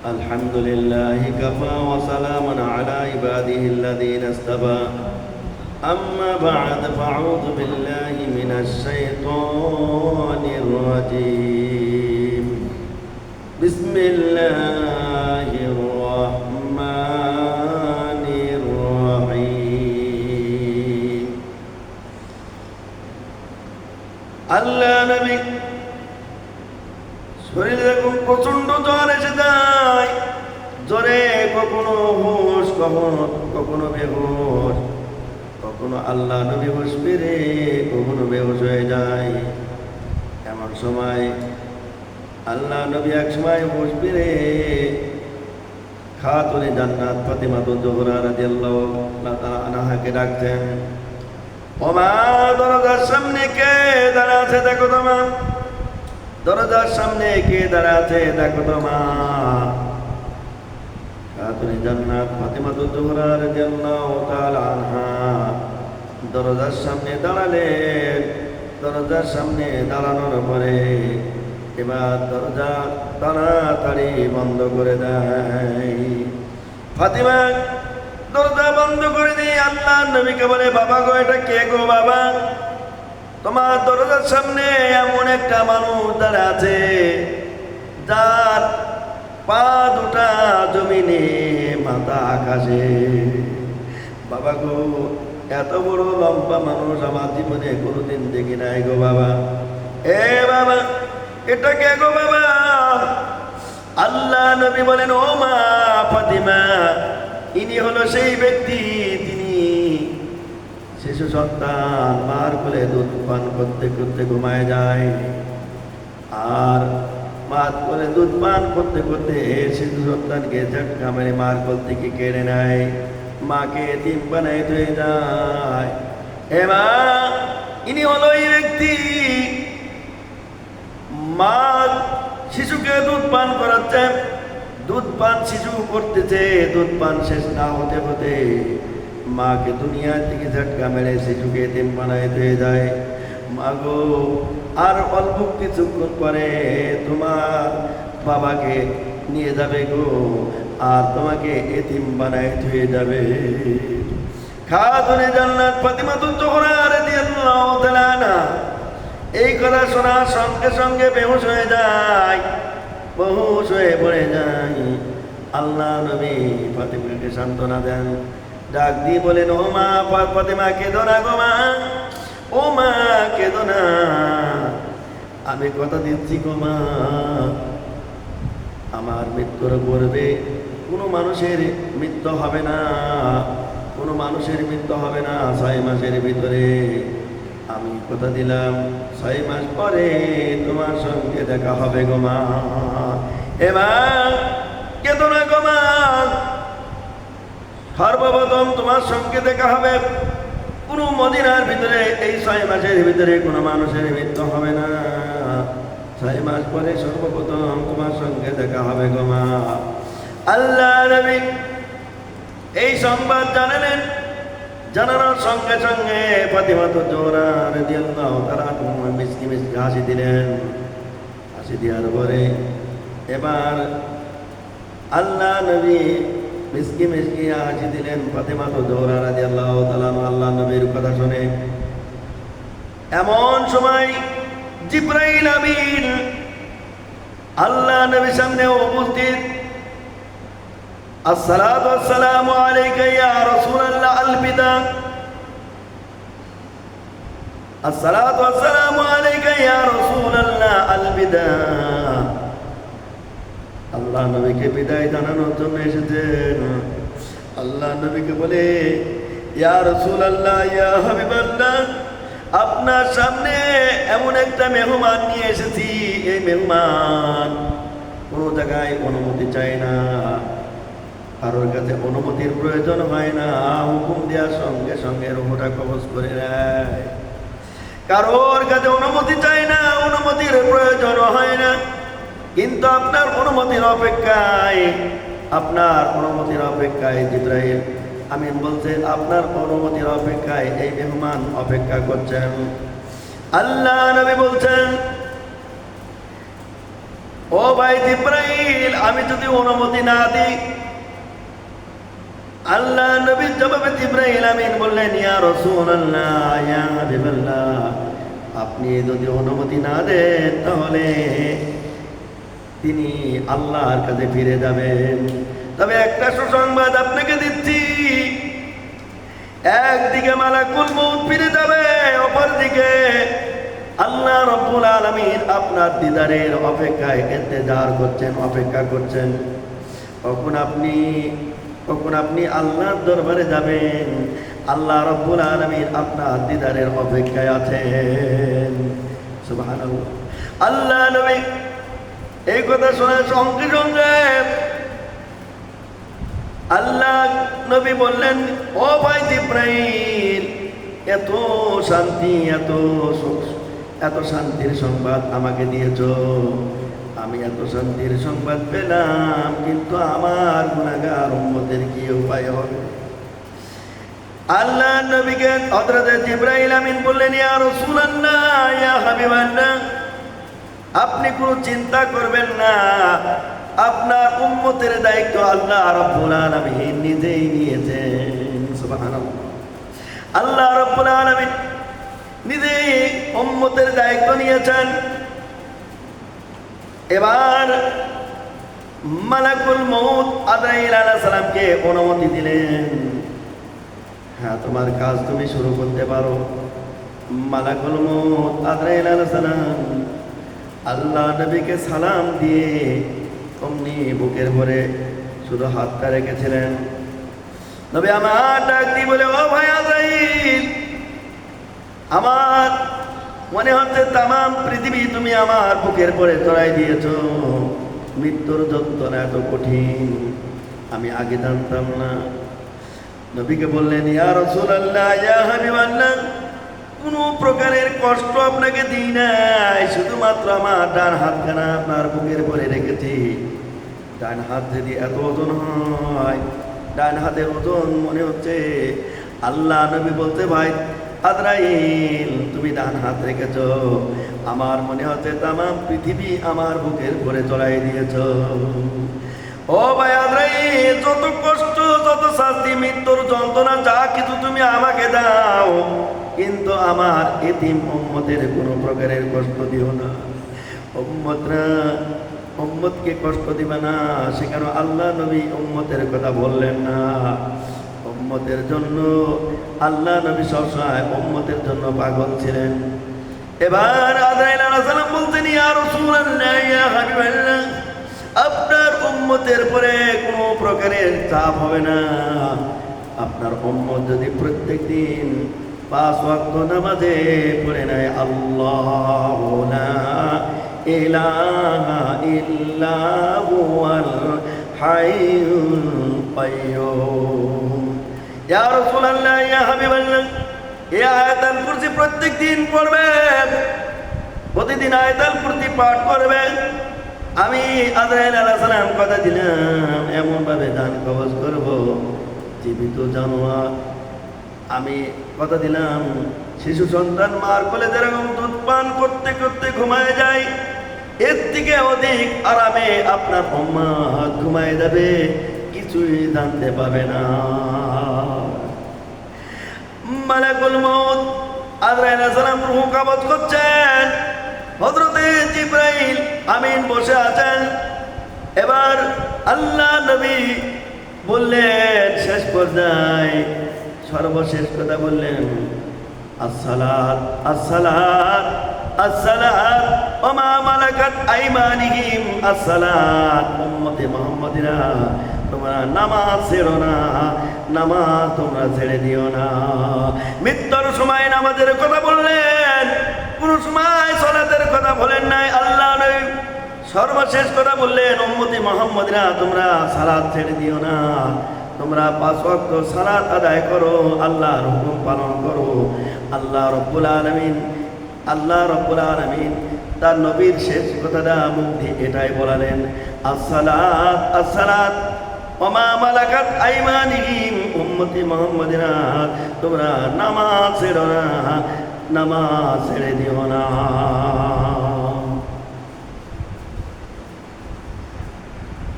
الحمد لله كفى وسلام على عباده الذين اصطفى أما بعد فأعوذ بالله من الشيطان الرجيم بسم الله الرحمن الرحيم আল্লাহ নবী শরীরে যখন প্রচন্ড জ্বর এসে যায়, জ্বরে কখনো হুঁশ কখনো বেহুশ, কখনো আল্লাহ নবী হুঁশ ফিরে কখনো বেহুশ হয়ে যায়। এমন সময় আল্লাহ নবী এক সময় হুঁশ ফিরে খাতুনে জান্নাত ফাতিমাতুজ জোহরা রাদিয়াল্লাহু আনহাকে ডাকতেন, ওমা দরজার সামনে কে দাঁড়া আছে দেখো তো মা, দরজার সামনে কে দাঁড়া আছে দেখো তো মা। খাতুনে জান্নাত ফাতিমাতুজ জোহরা রাদিয়াল্লাহু তাআলা আনহা দরজার সামনে দাঁড়ালেন। দরজার সামনে দাঁড়ানোর পরে এবার দরজা তাড়াতাড়ি বন্ধ করে দেয়। ফাতিমা দরজা বন্ধ করে দিয়ে আল্লাহ নবীকে বলে, বাবা গো, এটা কে গো বাবা? তোমার দরজার সামনে এমন একটা মানুষ দাঁড়া আছে যার পা দুটা জমিনে মাথা আকাশে। বাবা গো, এত বড় লম্বা মানুষ আমার জীবনে কোনোদিন দেখি নাই গো বাবা। এ বাবা, এটা কে গো বাবা? আল্লাহ নবী বলেন, ও মা ফাতিমা, ইনি হলো সেই ব্যক্তি, তিনি শিশু সন্তান মার কোলে দুধ পান করতে করতে ঘুমায় যায়, আর মার কোলে দুধ পান করতে করতে শিশু সন্তানকে ঝটকা মেরে মার কোল থেকে কেড়ে নেয়, মাকে এতিম বানায় হয়ে যায়। হে মা, ইনি হলো এই ব্যক্তি, মা শিশুকে দুধ পান করাচ্ছে, দুধ পান শিশু করতেছে, দুধ পান শেষ না হতে হতে মাকে দুনিয়া থেকে ঝটকা মেরে শিশুকে এতিম বানায় হয়ে যায়। মা গো, আর অল্প কিছুক্ষণ পরে তোমার বাবাকে নিয়ে যাবে গো, আর তোমাকে এতিম বানায় হয়ে যাবে। খাতুনে জান্নাত ফাতিমাতুজ জোহরা রাদিয়াল্লাহু তাআলা আনহা এই কথা শোনার সঙ্গে সঙ্গে বেহুশ হয়ে যায়, বেহুশ হয়ে পড়ে যায়। আল্লাহ নবী ফাতিমাকে সান্ত্বনা দেন, ডাক দিয়ে বলেন, ও মা ফাতিমা, কেঁদো না গো মা, ও মা কেঁদো না, আমি কথা দিচ্ছি গো মা, আমার মৃত্যুর পূর্বে কোনো মানুষের মৃত্যু হবে না, কোনো মানুষের মৃত্যু হবে না 6 মাসের ভিতরে। আমি কথা দিলাম 6 মাস পরে তোমার সঙ্গে দেখা হবে গো মা। এবার কেঁদো না গো মা, সর্বপ্রথম তোমার সঙ্গে দেখা হবে কোনো মদিনার ভিতরে, এই 6 মাসের ভিতরে কোনো মানুষের মৃত্যু হবে না, 6 মাস পরে সর্বপ্রথম তোমার সঙ্গে দেখা হবে গো মা। আল্লাহ নবী এই সংবাদ জানালেন, জানানোর সঙ্গে সঙ্গে ফাতিমাতুজ জোহরা রাদিয়াল্লাহু তাআলা মিষ্টি মিষ্টি হাসি দিলেন। হাসি দেওয়ার পরে এবার আল্লাহ নবী মিষ্টি মিষ্টি হাসি দিলেন। ফাতিমাতুজ জোহরা রাদিয়াল্লাহু তাআলা আল্লাহ নবীর কথা শুনে এমন সময় জিবরাইল আমিন আল্লাহ নবীর সামনে উপস্থিত। আসসালাতু ওয়াসসালামু আলাইকা ইয়া রাসূলুল্লাহ আল-বিদা, আসসালাতু ওয়াসসালামু আলাইকা ইয়া রাসূলুল্লাহ আল-বিদা। আল্লাহ নবীকে বিদায় জানানোর জন্য এসেছেন। আল্লাহ নবীকে বলে, ইয়া রাসূলুল্লাহ, ইয়া হাবিবাল্লাহ, আপনার সামনে এমন একটা মেহমান নিয়ে এসেছি। এই মেহমান কোনো জায়গায় অনুমতি চায় না, কারোর কাছে অনুমতির প্রয়োজন হয় না, হুকুম দেওয়ার সঙ্গে সঙ্গে রুহটা কবজ করে নেয়। কারোর কাছে অনুমতি চায় না, অনুমতির প্রয়োজন হয় না, কিন্তু আপনার অনুমতির অপেক্ষায় জিবরাইল আমিন বলছেন, আপনার অনুমতির অপেক্ষায় এই মেহমান অপেক্ষা করছেন। আল্লাহ নবী বলছেন, ও ভাই জিব্রাইল, আমি যদি অনুমতি না দিই, আল্লাহ নবীর জবাবে জিব্রাইল আমিন বললেন, ইয়া রাসূলুল্লাহ, ইয়া হাবিবাল্লাহ, আপনি যদি অনুমতি না দেন তাহলে তিনি আল্লাহর কাছে ফিরে যাবেন। তবে একটা সুসংবাদ আপনাকে দিচ্ছি, একদিকে মালাকুল মউত ফিরে যাবে, অপরদিকে আল্লাহ রাব্বুল আলামিন আপনার দিদারের অপেক্ষায় ইন্তজার করছেন, অপেক্ষা করছেন। কখন আপনি আল্লাহর দরবারে যাবেন, আল্লাহ রাব্বুল আলামিন আপনার দিদারের অপেক্ষায় আছেন। সুবহানাল্লাহ। আল্লাহ নবী এই কথা শোনার সঙ্গে সঙ্গে আল্লাহ নবী বললেন, ও ভাই জিব্রাইল, এত শান্তি, এত শান্তির সংবাদ আমাকে দিয়েছো, আমি এত শান্তির সংবাদ পেলাম, কিন্তু আমার গুনাহগার উম্মতের কি উপায় হবে? আল্লাহ নবীকে হযরত জিব্রাইল আমিন বললেন, ইয়া রাসূলুল্লাহ, ইয়া হাবিবাল্লাহ, আপনি কোনো চিন্তা করবেন না, আপনার উম্মতের দায়িত্ব আল্লাহ রাব্বুল আলামিন নিজেই নিয়েছেন। সুবহানাল্লাহ। আল্লাহ রাব্বুল আলামিন নিজেই উম্মতের দায়িত্ব নিয়েছেন। এবার মালাকুল মউত আজরাইল আলাইহিস সালামকে অনুমতি দিলেন, হ্যাঁ তোমার কাজ তুমি শুরু করতে পারো। মালাকুল মউত আজরাইল আলাইহিস সালাম আল্লাহ নবীকে সালাম দিয়ে অমনি বুকের ভরে শুধু হাতটা রেখেছিলেন। নবী আমার ডাক দিয়ে বলে, ও ভাই আজরাইল, আমার মনে হচ্ছে তামাম পৃথিবী তুমি আমার বুকের পরে চড়াই দিয়েছ। মৃত্যুর যন্ত্রণা এত কঠিন আমি আগে জানতাম না। নবীকে বললেন, ইয়া রাসূলুল্লাহ, ইয়া হাবিবাল্লাহ, কোনো প্রকারের কষ্ট আপনাকে দিই নাই, শুধুমাত্র আমার ডান হাতখানা আপনার বুকের পরে রেখেছি। ডান হাত যদি এত ওজন হয়, ডান হাতের ওজন মনে হচ্ছে। আল্লাহ নবী বলতে, ভাই আজরাইল, তুমি ডান হাত রেখেছ, আমার মনে হচ্ছে তামাম পৃথিবী আমার বুকের পরে চড়াই দিয়েছ। ও ভাই আজরাইল, যত কষ্ট, যত শাস্তি, মৃত্যুর যন্ত্রণা, যা কিছু তুমি আমাকে দাও, কিন্তু আমার এতিম উম্মতের কোনো প্রকারের কষ্ট দিও না। উম্মতকে কষ্ট দিবে না, সেখানে আল্লাহ নবী উম্মতের কথা বললেন না। উম্মতের জন্য আল্লাহ নবী সবসময় উম্মতের জন্য পাগল ছিলেন। এবার আজরাইল আলাইহিস সালাম বলতেন, ইয়া রাসূলুল্লাহ, ইয়া হাবিবাল্লাহ, আপনার উম্মতের পরে কোনো প্রকারের চাপ হবে না। আপনার উম্মত যদি প্রত্যেকদিন 5 ওয়াক্ত নামাজে পড়ে নেয়, আল্লাহু লা ইলাহা ইল্লা হুয়াল হাইয়ুল কাইয়্যুম, ইয়া রাসূলুল্লাহ, ইয়া হাবিবাল্লাহ, এই আয়াতুল কুরসি প্রত্যেকদিন পড়বে, প্রতিদিন আয়াতুল কুরসি পাঠ করবে। আমি আজরাইল আলাইহিস সালাম কথা দিলাম, এমনভাবে দান কবজ করব, জীবিত জানোয়ার। আমি কথা দিলাম, শিশু সন্তান মার কোলে যেরকম দুধ পান করতে করতে ঘুমায় যায়, এর থেকে অধিক আরামে আপনার উম্মত ঘুমায় যাবে, কিছুই জানতে পাবে না। মালাকুল মউত আজরাইল আলাইহিস সালাম রূহ কবজ করছেন, হযরতে জিব্রাইল আমিন বসে আছেন। এবার আল্লাহ নবী বললেন, শেষ পর্যায়ে সর্বশেষ কথা বললেন, আসসালাত আসসালাত আসসালাত ওয়া মা মালাকাত আইমানিহিম আসসালাত। উম্মতে মুহাম্মাদিরা, তোমরা নামাজ ছেড়ো না, নামাজ তোমরা ছেড়ে দিও না। মৃত্যুর সময় নামাজের কথা বললেন, কোন সময় সালাতের কথা বলেন নাই। আল্লাহ নবী সর্বশেষ কথা বললেন, উম্মতে মুহাম্মাদিরা, তোমরা সালাত ছেড়ে দিও না, তোমরা 5 ওয়াক্ত সালাত আদায় করো, আল্লাহর হুকুম পালন করো। আল্লাহ রাব্বুল আলামিন তার নবীর শেষ কথাটা মুখ দিয়ে এটাই বলালেন, আসসালাত আসসালাত ওয়া মা মালাকাত আইমানিহিম, উম্মতি মুহাম্মাদিরা, তোমরা নামাজ ছেড়ো না, নামাজ ছেড়ে দিও না।